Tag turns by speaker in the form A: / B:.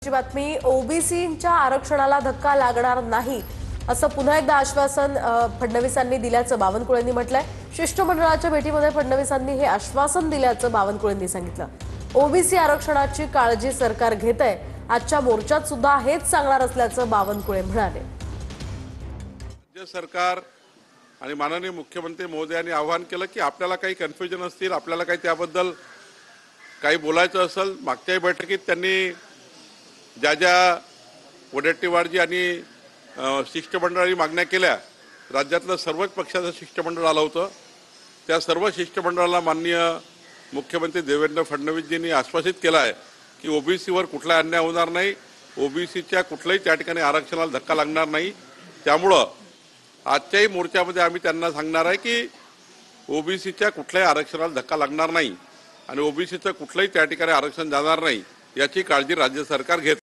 A: ची बातमी ओबीसीच्या आरक्षणाला धक्का लागणार नाही असं पुन्हा एकदा आश्वासन फडणवीसांनी दिल्याचं बावनकुळेंनी म्हटलंय। शिष्टमंडळाच्या भेटीमध्ये फडणवीसांनी हे आश्वासन दिल्याचं बावनकुळेंनी सांगितलं। ओबीसी आरक्षणाची काळजी सरकार घेतंय, आजच्या मोर्चात सुद्धा हेच सांगणार असल्याचं बावनकुळे म्हणाले।
B: राज्य सरकार आणि माननीय मुख्यमंत्री महोदयांनी आवाहन केलं की आपल्याला काही कन्फ्युजन असतील, आपल्याला काही त्याबद्दल काही बोलायचं असेल, मागच्या बैठकीत त्यांनी ज्या वडेट्टीवारजी आणि शिष्टमंडळाने मागण्या केल्या, राज्यातलं सर्वच पक्षाचं शिष्टमंडळ आलं होतं। त्या सर्व शिष्टमंडळाला माननीय मुख्यमंत्री देवेंद्र फडणवीसजींनी आश्वासित केलं आहे की ओबीसीवर कुठलाही अन्याय होणार नाही, ओबीसीच्या कुठल्याही त्या ठिकाणी आरक्षणाला धक्का लागणार नाही। त्यामुळं आजच्याही मोर्चामध्ये आम्ही त्यांना सांगणार आहे की ओबीसीच्या कुठल्याही आरक्षणाला धक्का लागणार नाही आणि ओबीसीचं कुठलंही त्या ठिकाणी आरक्षण जाणार नाही, याची काळजी राज्य सरकार घेत